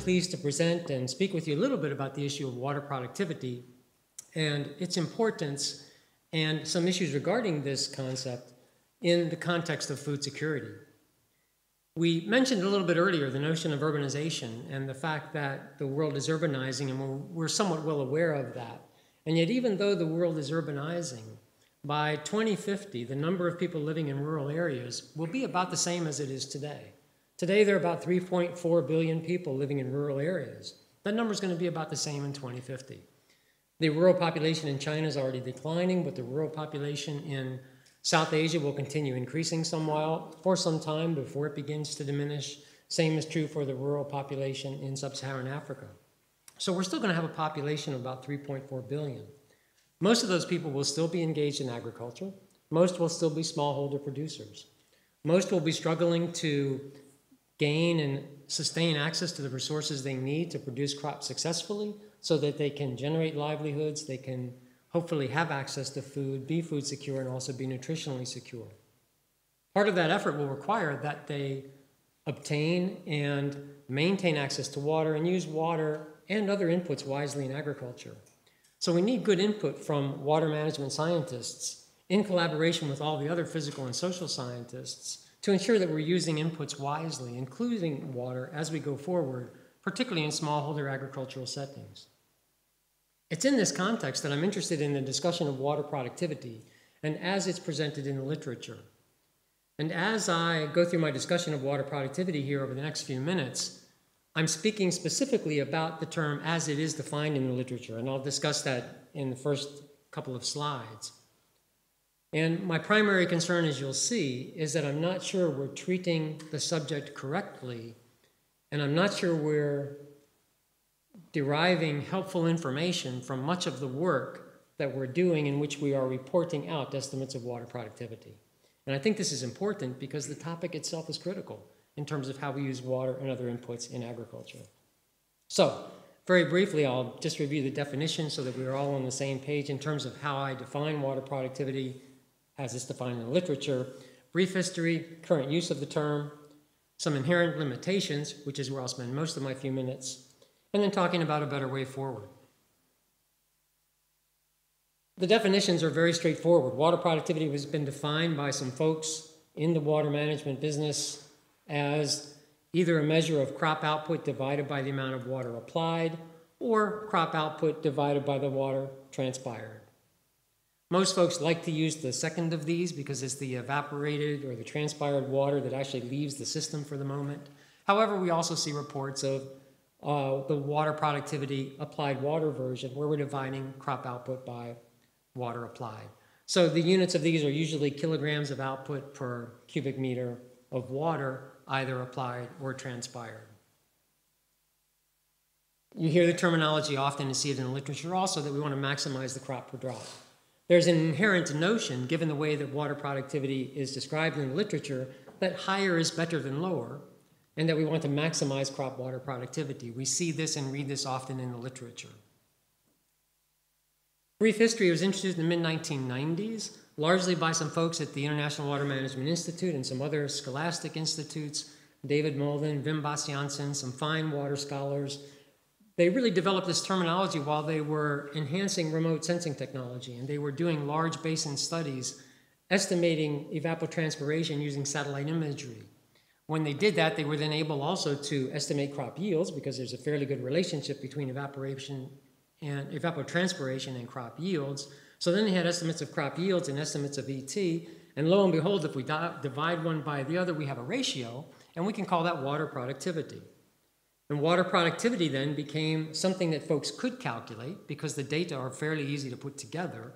pleased to present and speak with you a little bit about the issue of water productivity and its importance and some issues regarding this concept in the context of food security. We mentioned a little bit earlier the notion of urbanization and the fact that the world is urbanizing, and we're somewhat well aware of that. And yet, even though the world is urbanizing, by 2050, the number of people living in rural areas will be about the same as it is today. Today, there are about 3.4 billion people living in rural areas. That number is going to be about the same in 2050. The rural population in China is already declining, but the rural population in South Asia will continue increasing somewhat for some time before it begins to diminish. Same is true for the rural population in sub-Saharan Africa. So we're still going to have a population of about 3.4 billion. Most of those people will still be engaged in agriculture. Most will still be smallholder producers. Most will be struggling to gain and sustain access to the resources they need to produce crops successfully so that they can generate livelihoods, they can hopefully have access to food, be food secure, and also be nutritionally secure. Part of that effort will require that they obtain and maintain access to water and use water and other inputs wisely in agriculture. So we need good input from water management scientists in collaboration with all the other physical and social scientists to ensure that we're using inputs wisely, including water, as we go forward, particularly in smallholder agricultural settings. It's in this context that I'm interested in the discussion of water productivity and as it's presented in the literature. And as I go through my discussion of water productivity here over the next few minutes, I'm speaking specifically about the term as it is defined in the literature, and I'll discuss that in the first couple of slides. And my primary concern, as you'll see, is that I'm not sure we're treating the subject correctly, and I'm not sure we're deriving helpful information from much of the work that we're doing in which we are reporting out estimates of water productivity. And I think this is important because the topic itself is critical in terms of how we use water and other inputs in agriculture. So, very briefly, I'll just review the definition so that we're all on the same page in terms of how I define water productivity as it's defined in the literature, brief history, current use of the term, some inherent limitations, which is where I'll spend most of my few minutes, and then talking about a better way forward. The definitions are very straightforward. Water productivity has been defined by some folks in the water management business as either a measure of crop output divided by the amount of water applied, or crop output divided by the water transpired. Most folks like to use the second of these because it's the evaporated or the transpired water that actually leaves the system for the moment. However, we also see reports of the water productivity applied water version where we're dividing crop output by water applied. So the units of these are usually kilograms of output per cubic meter of water, either applied or transpired. You hear the terminology often and see it in the literature also that we want to maximize the crop per drop. There's an inherent notion, given the way that water productivity is described in the literature, that higher is better than lower, and that we want to maximize crop water productivity. We see this and read this often in the literature. Brief history was introduced in the mid-1990s, largely by some folks at the International Water Management Institute and some other scholastic institutes, David Molden, Wim Bastiansen, some fine water scholars. They really developed this terminology while they were enhancing remote sensing technology, and they were doing large basin studies estimating evapotranspiration using satellite imagery. When they did that, they were then able also to estimate crop yields because there's a fairly good relationship between evapotranspiration and crop yields. So then they had estimates of crop yields and estimates of ET, and lo and behold, if we divide one by the other, we have a ratio, and we can call that water productivity. And water productivity then became something that folks could calculate because the data are fairly easy to put together.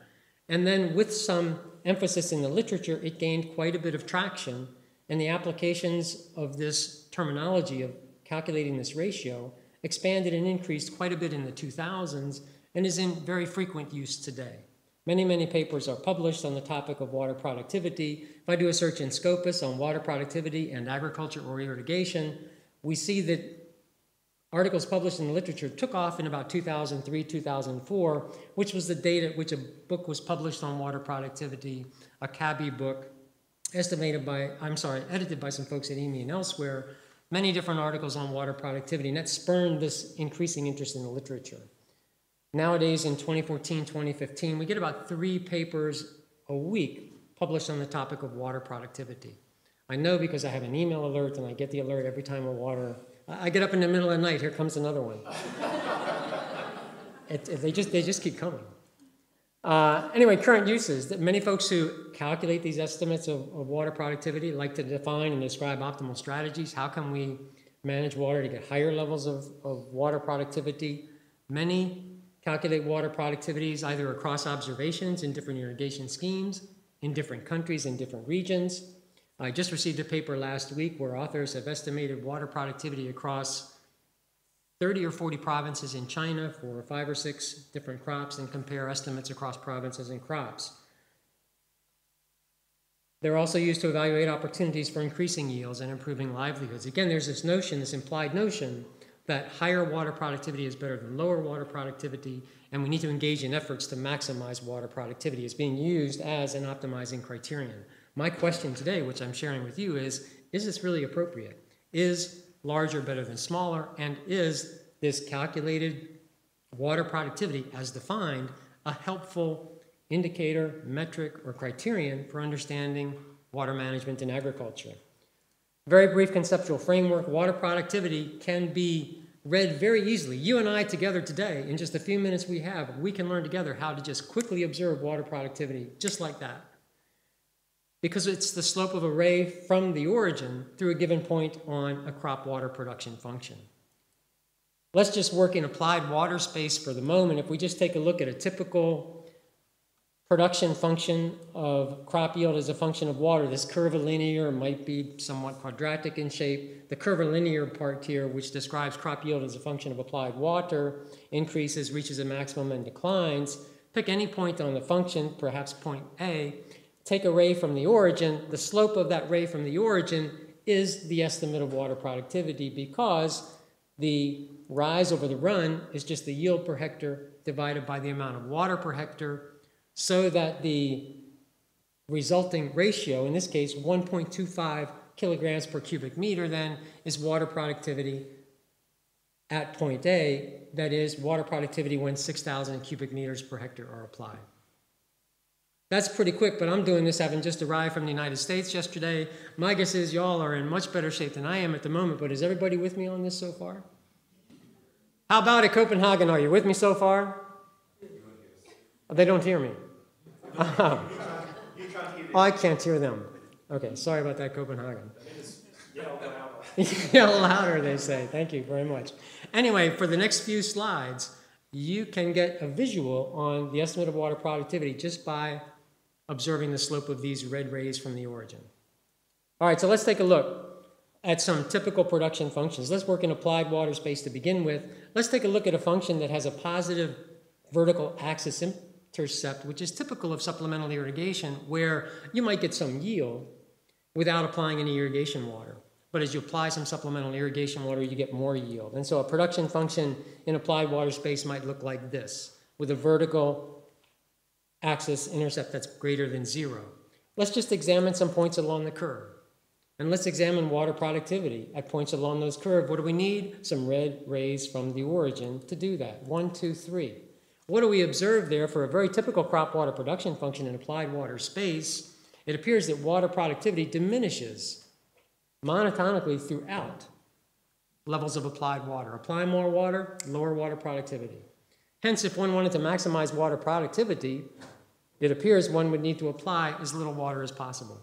And then with some emphasis in the literature, it gained quite a bit of traction, and the applications of this terminology of calculating this ratio expanded and increased quite a bit in the 2000s and is in very frequent use today. Many, many papers are published on the topic of water productivity. If I do a search in Scopus on water productivity and agriculture or irrigation, we see that articles published in the literature took off in about 2003, 2004, which was the date at which a book was published on water productivity, a CABI book, edited by some folks at EME and elsewhere, many different articles on water productivity, and that spurned this increasing interest in the literature. Nowadays, in 2014, 2015, we get about 3 papers a week published on the topic of water productivity. I know because I have an email alert, and I get the alert every time I get up in the middle of the night, here comes another one. They just keep coming. Anyway, current uses. Many folks who calculate these estimates of water productivity like to define and describe optimal strategies. How can we manage water to get higher levels of water productivity? Many calculate water productivities either across observations in different irrigation schemes, in different countries, in different regions. I just received a paper last week where authors have estimated water productivity across 30 or 40 provinces in China for 5 or 6 different crops and compare estimates across provinces and crops. They're also used to evaluate opportunities for increasing yields and improving livelihoods. Again, there's this notion, this implied notion, that higher water productivity is better than lower water productivity, and we need to engage in efforts to maximize water productivity. It's being used as an optimizing criterion. My question today, which I'm sharing with you, is this really appropriate? Is larger better than smaller, and is this calculated water productivity as defined a helpful indicator, metric, or criterion for understanding water management in agriculture? Very brief conceptual framework. Water productivity can be read very easily. You and I together today, in just a few minutes we can learn together how to just quickly observe water productivity just like that. Because it's the slope of a ray from the origin through a given point on a crop water production function. Let's just work in applied water space for the moment. If we just take a look at a typical production function of crop yield as a function of water, this curvilinear might be somewhat quadratic in shape. The curvilinear part here, which describes crop yield as a function of applied water, increases, reaches a maximum, and declines. Pick any point on the function, perhaps point A. Take a ray from the origin. The slope of that ray from the origin is the estimate of water productivity, because the rise over the run is just the yield per hectare divided by the amount of water per hectare, so that the resulting ratio, in this case 1.25 kilograms per cubic meter, then is water productivity at point A, that is water productivity when 6,000 cubic meters per hectare are applied. That's pretty quick, but I'm doing this having just arrived from the United States yesterday. My guess is y'all are in much better shape than I am at the moment, but is everybody with me on this so far? How about at Copenhagen? Are you with me so far? They don't hear me. Oh, I can't hear them. Okay, sorry about that, Copenhagen. Yell louder, they say. Thank you very much. Anyway, for the next few slides, you can get a visual on the estimate of water productivity just by observing the slope of these red rays from the origin. All right, so let's take a look at some typical production functions. Let's work in applied water space to begin with. Let's take a look at a function that has a positive vertical axis intercept, which is typical of supplemental irrigation, where you might get some yield without applying any irrigation water. But as you apply some supplemental irrigation water, you get more yield. And so a production function in applied water space might look like this, with a vertical axis intercept that's greater than 0. Let's just examine some points along the curve. And let's examine water productivity at points along those curves. What do we need? Some red rays from the origin to do that. 1, 2, 3. What do we observe there for a very typical crop water production function in applied water space? It appears that water productivity diminishes monotonically throughout levels of applied water. Apply more water, lower water productivity. Hence, if one wanted to maximize water productivity, it appears one would need to apply as little water as possible.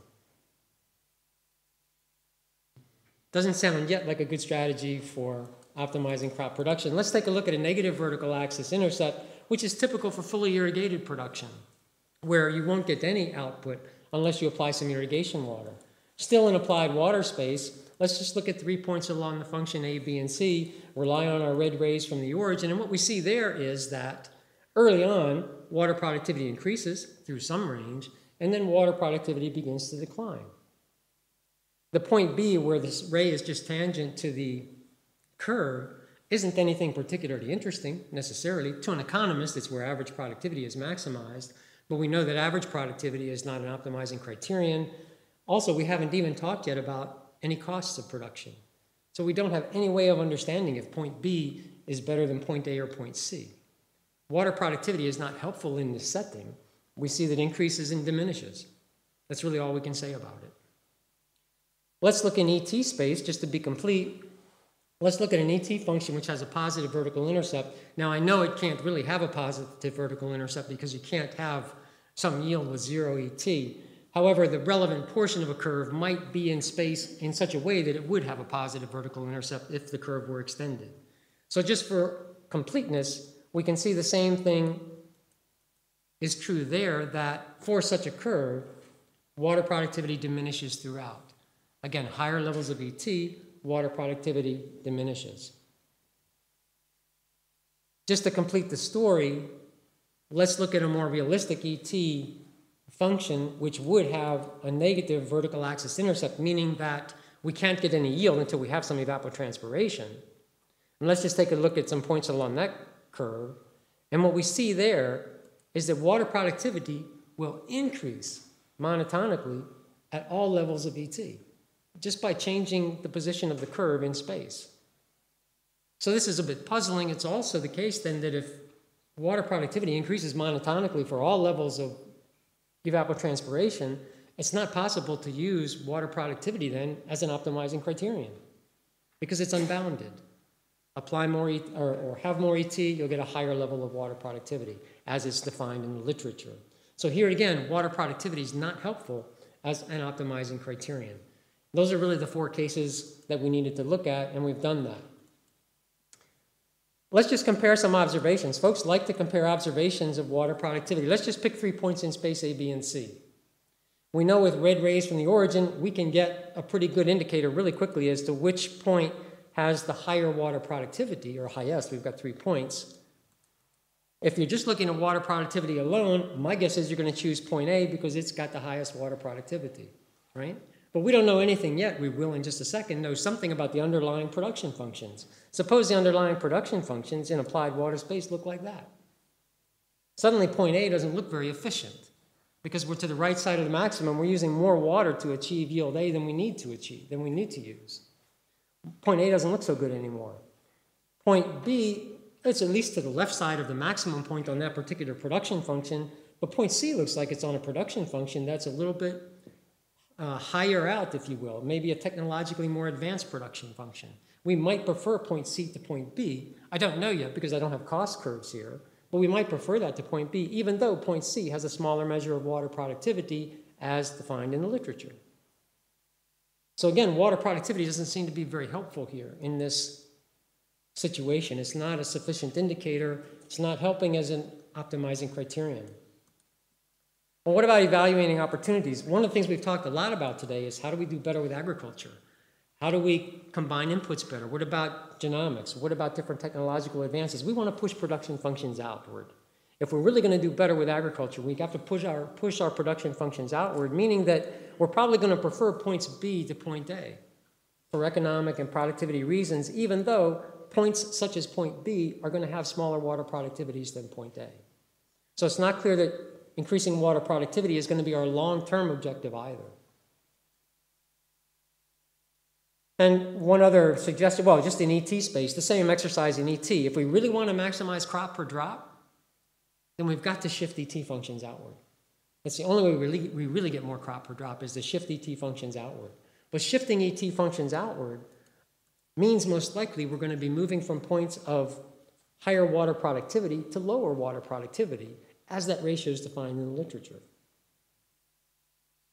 Doesn't sound yet like a good strategy for optimizing crop production. Let's take a look at a negative vertical axis intercept, which is typical for fully irrigated production, where you won't get any output unless you apply some irrigation water. Still in applied water space, let's just look at 3 points along the function A, B, and C, rely on our red rays from the origin, and what we see there is that early on, water productivity increases through some range, and then water productivity begins to decline. The point B, where this ray is just tangent to the curve, isn't anything particularly interesting, necessarily. To an economist, it's where average productivity is maximized, but we know that average productivity is not an optimizing criterion. Also, we haven't even talked yet about any costs of production. So we don't have any way of understanding if point B is better than point A or point C. Water productivity is not helpful in this setting. We see that increases and diminishes. That's really all we can say about it. Let's look in ET space, just to be complete. Let's look at an ET function which has a positive vertical intercept. Now, I know it can't really have a positive vertical intercept because you can't have some yield with 0 ET. However, the relevant portion of a curve might be in space in such a way that it would have a positive vertical intercept if the curve were extended. So just for completeness, we can see the same thing is true there, that for such a curve, water productivity diminishes throughout. Again, higher levels of ET, water productivity diminishes. Just to complete the story, let's look at a more realistic ET function which would have a negative vertical axis intercept, meaning that we can't get any yield until we have some evapotranspiration. And let's just take a look at some points along that curve. And what we see there is that water productivity will increase monotonically at all levels of ET, just by changing the position of the curve in space. So this is a bit puzzling. It's also the case then that if water productivity increases monotonically for all levels of evapotranspiration, it's not possible to use water productivity then as an optimizing criterion because it's unbounded. Apply more ET, or have more ET, you'll get a higher level of water productivity as it's defined in the literature. So here again, water productivity is not helpful as an optimizing criterion. Those are really the 4 cases that we needed to look at, and we've done that. Let's just compare some observations. Folks like to compare observations of water productivity. Let's just pick 3 points in space A, B, and C. We know with red rays from the origin, we can get a pretty good indicator really quickly as to which point has the higher water productivity, or highest. We've got 3 points. If you're just looking at water productivity alone, my guess is you're going to choose point A because it's got the highest water productivity, right? But we don't know anything yet. We will in just a second know something about the underlying production functions. Suppose the underlying production functions in applied water space look like that. Suddenly point A doesn't look very efficient because we're to the right side of the maximum. We're using more water to achieve yield A than we need to achieve, than we need to use. Point A doesn't look so good anymore. Point B, it's at least to the left side of the maximum point on that particular production function, but point C looks like it's on a production function that's a little bit higher out, if you will, maybe a technologically more advanced production function. We might prefer point C to point B. I don't know yet because I don't have cost curves here, but we might prefer that to point B, even though point C has a smaller measure of water productivity as defined in the literature. So again, water productivity doesn't seem to be very helpful here in this situation. It's not a sufficient indicator. It's not helping as an optimizing criterion. Well, what about evaluating opportunities? One of the things we've talked a lot about today is how do we do better with agriculture? How do we combine inputs better? What about genomics? What about different technological advances? We want to push production functions outward. If we're really going to do better with agriculture, we have to push our production functions outward, meaning that we're probably going to prefer points B to point A for economic and productivity reasons, even though points such as point B are going to have smaller water productivities than point A. So it's not clear that increasing water productivity is going to be our long-term objective either. And one other suggestion, well, just in ET space, the same exercise in ET. If we really want to maximize crop per drop, then we've got to shift ET functions outward. That's the only way we really get more crop per drop is to shift ET functions outward. But shifting ET functions outward means most likely we're going to be moving from points of higher water productivity to lower water productivity as that ratio is defined in the literature.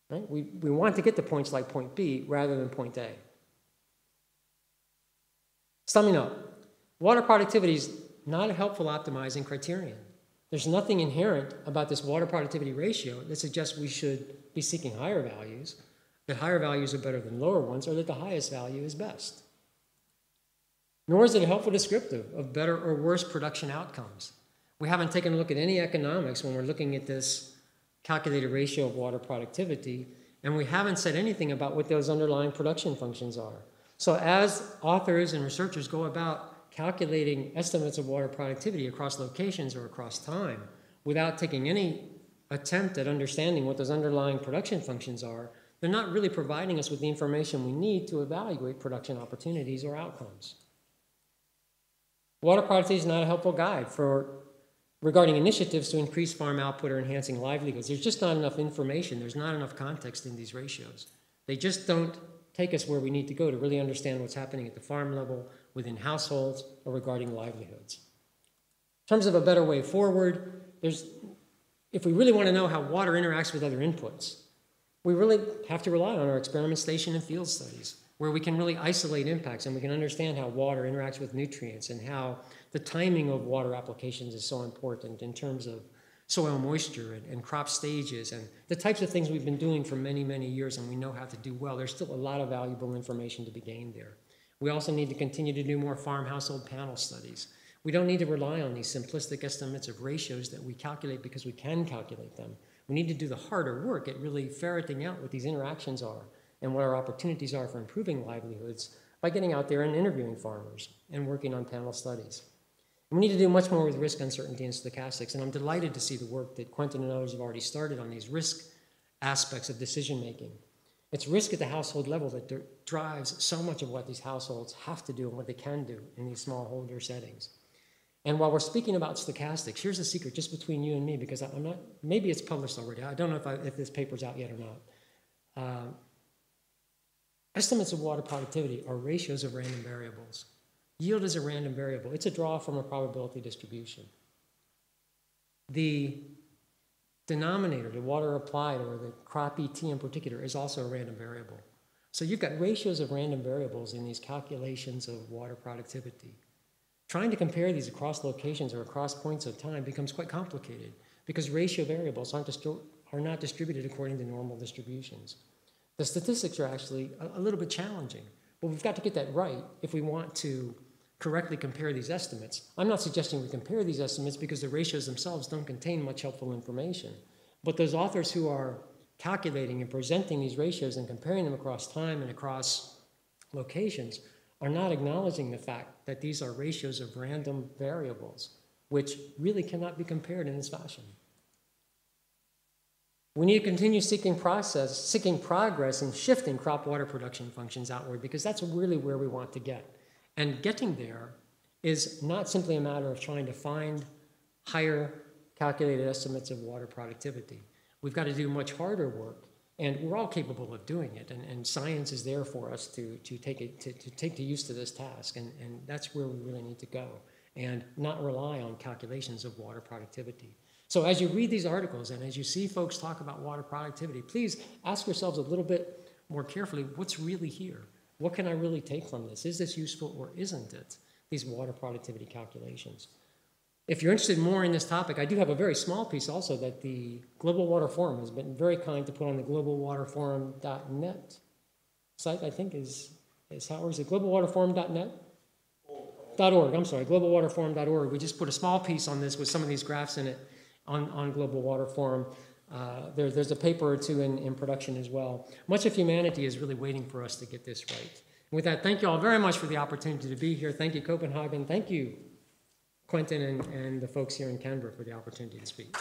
Right? We want to get to points like point B rather than point A. Summing up, water productivity is not a helpful optimizing criterion. There's nothing inherent about this water productivity ratio that suggests we should be seeking higher values, that higher values are better than lower ones, or that the highest value is best. Nor is it a helpful descriptive of better or worse production outcomes. We haven't taken a look at any economics when we're looking at this calculated ratio of water productivity, and we haven't said anything about what those underlying production functions are. So as authors and researchers go about calculating estimates of water productivity across locations or across time without taking any attempt at understanding what those underlying production functions are, they're not really providing us with the information we need to evaluate production opportunities or outcomes. Water productivity is not a helpful guide regarding initiatives to increase farm output or enhancing livelihoods. There's just not enough information. There's not enough context in these ratios. They just don't take us where we need to go to really understand what's happening at the farm level, within households, or regarding livelihoods. In terms of a better way forward, if we really want to know how water interacts with other inputs, we really have to rely on our experiment station and field studies, where we can really isolate impacts and we can understand how water interacts with nutrients and how the timing of water applications is so important in terms of soil moisture and crop stages and the types of things we've been doing for many, many years and we know how to do well. There's still a lot of valuable information to be gained there. We also need to continue to do more farm household panel studies. We don't need to rely on these simplistic estimates of ratios that we calculate because we can calculate them. We need to do the harder work at really ferreting out what these interactions are and what our opportunities are for improving livelihoods by getting out there and interviewing farmers and working on panel studies. We need to do much more with risk, uncertainty, and stochastics, and I'm delighted to see the work that Quentin and others have already started on these risk aspects of decision making. It's risk at the household level that drives so much of what these households have to do and what they can do in these smallholder settings. And while we're speaking about stochastics, here's a secret just between you and me, because I'm not, maybe it's published already. I don't know if this paper's out yet or not. Estimates of water productivity are ratios of random variables. Yield is a random variable. It's a draw from a probability distribution. The denominator, the water applied, or the crop ET in particular, is also a random variable. So you've got ratios of random variables in these calculations of water productivity. Trying to compare these across locations or across points of time becomes quite complicated because ratio variables are not distributed according to normal distributions. The statistics are actually a little bit challenging, but we've got to get that right if we want to correctly compare these estimates. I'm not suggesting we compare these estimates because the ratios themselves don't contain much helpful information, but those authors who are calculating and presenting these ratios and comparing them across time and across locations are not acknowledging the fact that these are ratios of random variables, which really cannot be compared in this fashion. We need to continue seeking progress in shifting crop water production functions outward, because that's really where we want to get. And getting there is not simply a matter of trying to find higher calculated estimates of water productivity. We've got to do much harder work, and we're all capable of doing it, and science is there for us to take to use to this task, and that's where we really need to go, and not rely on calculations of water productivity. So as you read these articles and as you see folks talk about water productivity, please ask yourselves a little bit more carefully, what's really here? What can I really take from this? Is this useful or isn't it, these water productivity calculations? If you're interested more in this topic, I do have a very small piece also that the Global Water Forum has been very kind to put on the globalwaterforum.net site, I think is how is it? Globalwaterforum.net? .org, I'm sorry, globalwaterforum.org. We just put a small piece on this with some of these graphs in it on Global Water Forum. There's a paper or two in production as well. Much of humanity is really waiting for us to get this right. And with that, thank you all very much for the opportunity to be here. Thank you, Copenhagen. Thank you, Quentin and the folks here in Canberra for the opportunity to speak.